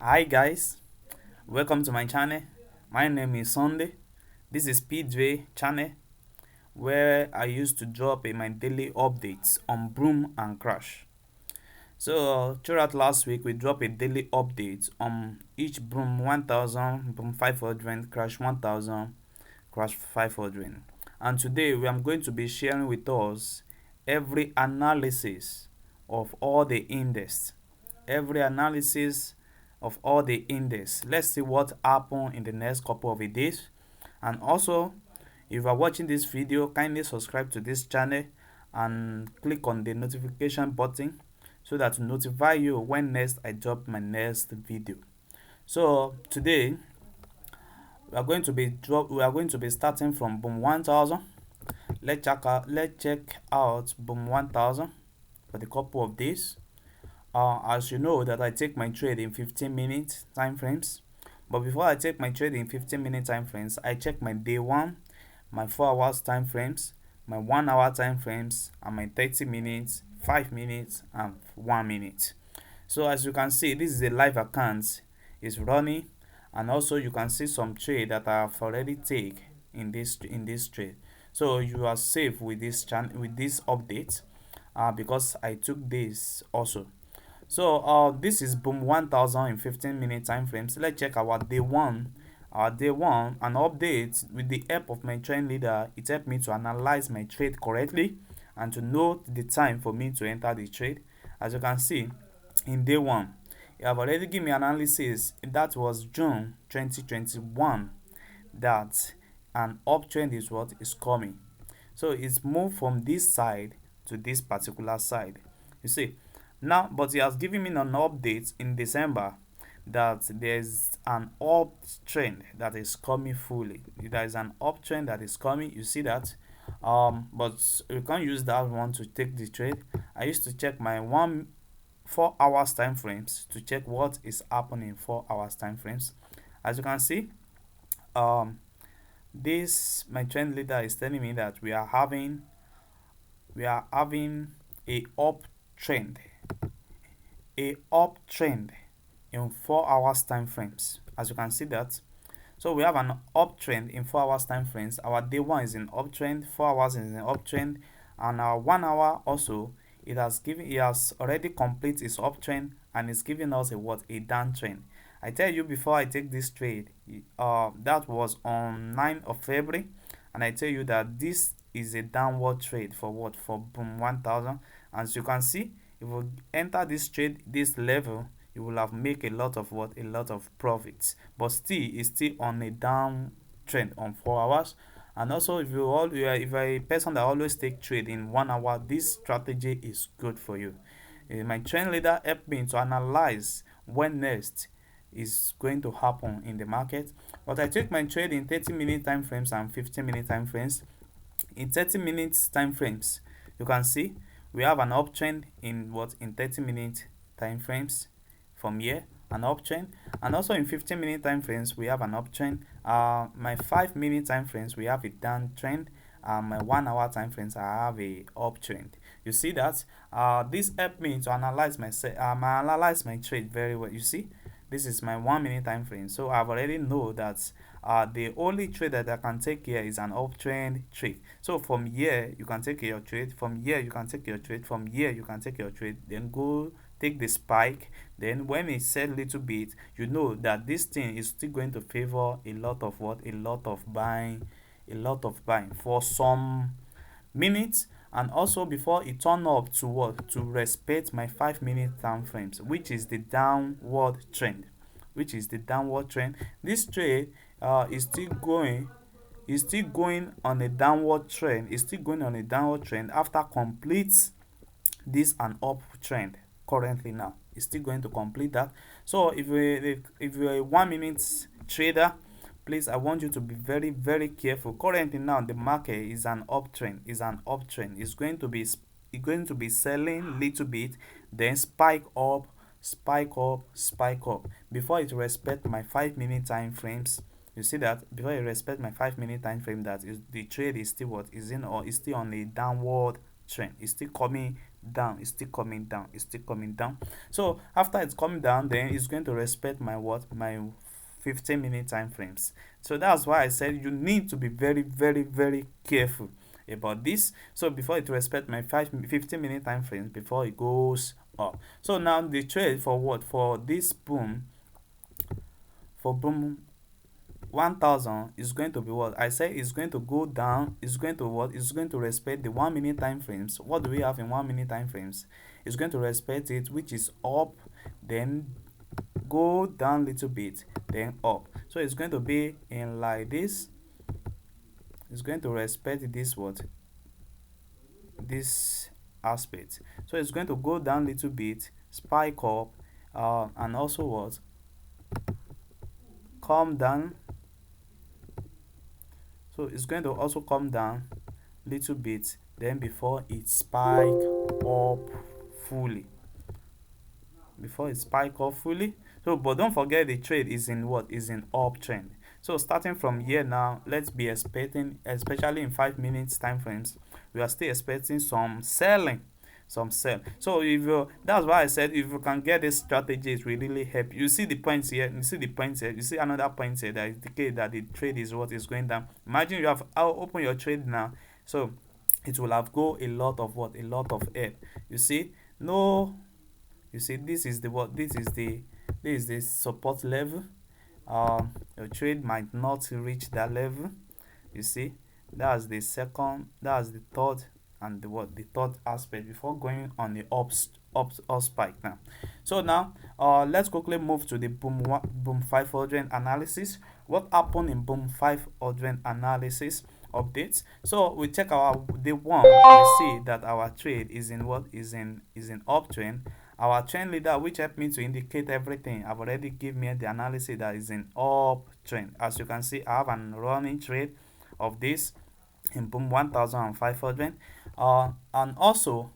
Hi guys, welcome to my channel. My name is Sunday. This is Peedrey channel where I used to drop my daily updates on Broom and Crash. So throughout last week we dropped a daily update on each Broom 1000, Broom 500, Crash 1000, Crash 500. And today we are going to be sharing with us every analysis of all the index. Every analysis of all the index. Let's see what happened in the next couple of days. And also, if you are watching this video, kindly subscribe to this channel and click on the notification button so that to notify you when next I drop my next video. So today we are going to be starting from boom 1000. Let's check out boom 1000 for the couple of days. As you know that I take my trade in 15-minute time frames, but before I take my trade in 15-minute time frames, I check my day one, my 4 hours time frames, my 1 hour time frames, and my 30 minutes, 5 minutes, and 1 minute. So as you can see, this is a live account, it's running, and also you can see some trade that I have already take in this trade. So you are safe with this update, because I took this also. So this is boom 1000 in 15-minute time frames. Let's check our day one. Day one, an update with the help of my trend leader. It helped me to analyze my trade correctly and to know the time for me to enter the trade. As you can see, in day one, you have already given me analysis. That was June 2021. That an uptrend is what is coming. So it's moved from this side to this particular side. You see, now, but he has given me an update in December that there's an uptrend that is coming fully. There is an uptrend that is coming. You see that? But you can't use that one to take the trade. I used to check my 4 hours time frames to check what is happening in 4 hours time frames. As you can see, um, this my trend leader is telling me that we are having a uptrend in 4 hours time frames. As you can see that, so we have an uptrend in 4 hours time frames. Our day one is in uptrend, 4 hours is in uptrend, and our 1 hour also it has already completed its uptrend and it's giving us a downtrend. I tell you before I take this trade, that was on 9th of February, and I tell you that this is a downward trade for boom 1000. As you can see, if you enter this trade this level, you will have make a lot of profits, but still it's still on a downtrend on 4 hours. And also, if you are a person that always take trade in 1 hour, this strategy is good for you. My trend leader helped me to analyze when next is going to happen in the market. But I take my trade in 30-minute time frames and 15-minute time frames. In 30 minutes time frames, you can see we have an uptrend in 30-minute time frames from here, an uptrend, and also in 15-minute time frames we have an uptrend. My 5-minute time frames we have a downtrend. My 1 hour time frames I have a uptrend. You see that this helped me to analyze my trade very well. You see, this is my 1 minute time frame, so I've already know that the only trade that I can take here is an uptrend trade. So from here you can take your trade, from here you can take your trade, from here you can take your trade, then go take the spike. Then when it sell little bit, you know that this thing is still going to favor a lot of buying for some minutes. And also before it turn up to respect my 5-minute time frames, which is the downward trend. This trade is still going on a downward trend. After completes this an uptrend. Currently now it's still going to complete that. So if you're a 1 minute trader, please, I want you to be very very careful. Currently now the market is an uptrend. It's going to be selling little bit, then spike up, before it respect my 5-minute time frames. You see that before it respect my 5-minute time frame, that is the trade is still what is in or is still on a downward trend. It's still coming down, it's still coming down, it's still coming down. So after it's coming down, then it's going to respect my what, my 15-minute time frames. So that's why I said you need to be very, very, very careful about this. So before it respect my 15-minute time frames before it goes up. So now the trade for what, for this boom, for boom 1000 is going to be what I say is going to go down, is going to what, is going to respect the 1 minute time frames. What do we have in 1 minute time frames? It's going to respect it, which is up, then go down little bit, then up. So it's going to be in like this. It's going to respect this what, this aspect. So it's going to go down little bit, spike up, and also what, come down. So it's going to also come down little bit, then before it spike up fully, before it spike up fully. So but don't forget the trade is in what, is in uptrend. So starting from here now, let's be expecting, especially in 5 minutes time frames, we are still expecting some selling, some sell. So if you, that's why I said if you can get this strategy, it will really help. You see the points here, you see the points here, you see another point here that indicate that the trade is what is going down. Imagine you have open your trade now, so it will have go a lot of what, a lot of help. You see, no, you see this is the what, this is the support level. Your trade might not reach that level. You see, that's the second, that's the third, and the what, the third aspect before going on the up spike now. So now let's quickly move to the boom 500 analysis. What happened in boom 500 analysis updates? So we check our the one, we see that our trade is in what, is in uptrend. Our trend leader, which helped me to indicate everything, I've already given me the analysis that is in uptrend. As you can see, I have an running trade of this in boom 1500. And also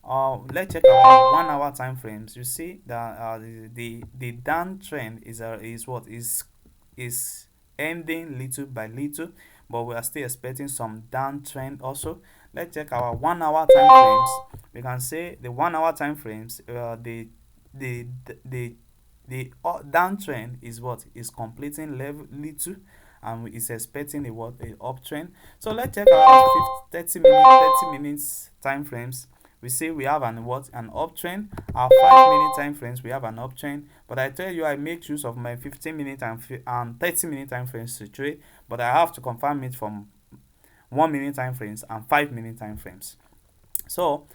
let's check our 1 hour time frames. You see that the downtrend is what, is ending little by little, but we are still expecting some downtrend also. Let's check our 1 hour time frames. We can say the 1 hour time frames, the the downtrend is what, is completing level little, and is expecting a what, a uptrend. So let's check our 30 minutes time frames. We see we have an what, an uptrend. Our 5 minute time frames, we have an uptrend. But I tell you, I make use of my 15 minute and 30 minute time frames to trade, but I have to confirm it from 1 minute time frames and 5 minute time frames. So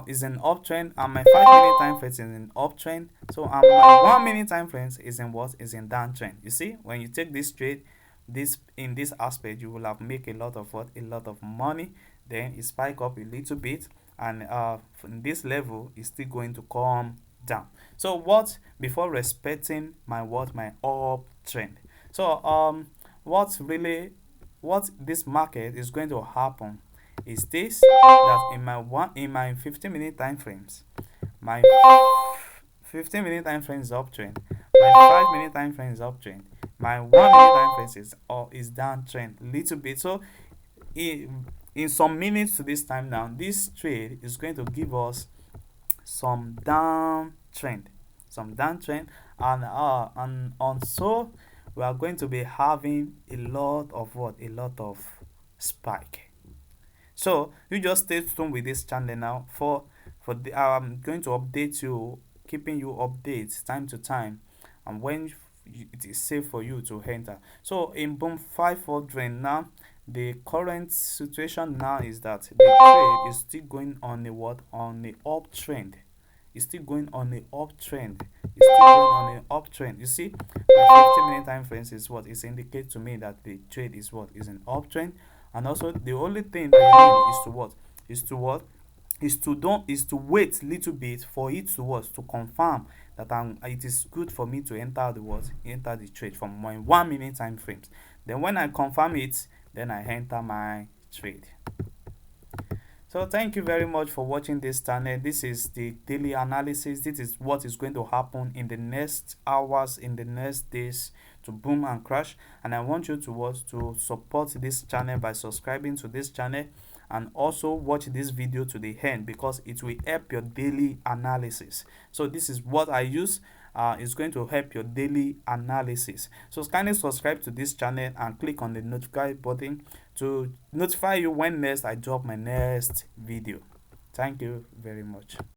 is an uptrend, and my 5 minute time frames is in uptrend. So my 1 minute time frames is in what, is in downtrend. You see, when you take this trade, this in this aspect, you will have make a lot of what, a lot of money. Then it spike up a little bit, and from this level is still going to come down. So what, before respecting my what, my uptrend. So what really, what this market is going to happen is this, that in my 15 minute time frames, my 15 minute time frame is uptrend, my 5 minute time frame is uptrend, my 1 minute time frame is downtrend little bit. So in some minutes to this time now, this trade is going to give us some downtrend, and also we are going to be having a lot of what, a lot of spike. So you just stay tuned with this channel now I'm going to update you, keeping you updates time to time, and when it is safe for you to enter. So in boom 500 now, the current situation now is that the trade is still going on a what, on the uptrend. It's still going on the uptrend. It's still going on the uptrend. You see, my 15 minute time frames is what, is indicate to me that the trade is what, is an uptrend. And also the only thing that you need is to what, is to what, is to don't, is to wait little bit for it to what, to confirm that it is good for me to enter the what, enter the trade from my 1 minute time frames. Then when I confirm it, then I enter my trade. So thank you very much for watching this channel. This is the daily analysis. This is what is going to happen in the next hours, in the next days, to boom and crash. And I want you to support this channel by subscribing to this channel and also watch this video to the end because it will help your daily analysis. So this is what I use. Is going to help your daily analysis. So kindly subscribe to this channel and click on the notify button to notify you when next I drop my next video. Thank you very much.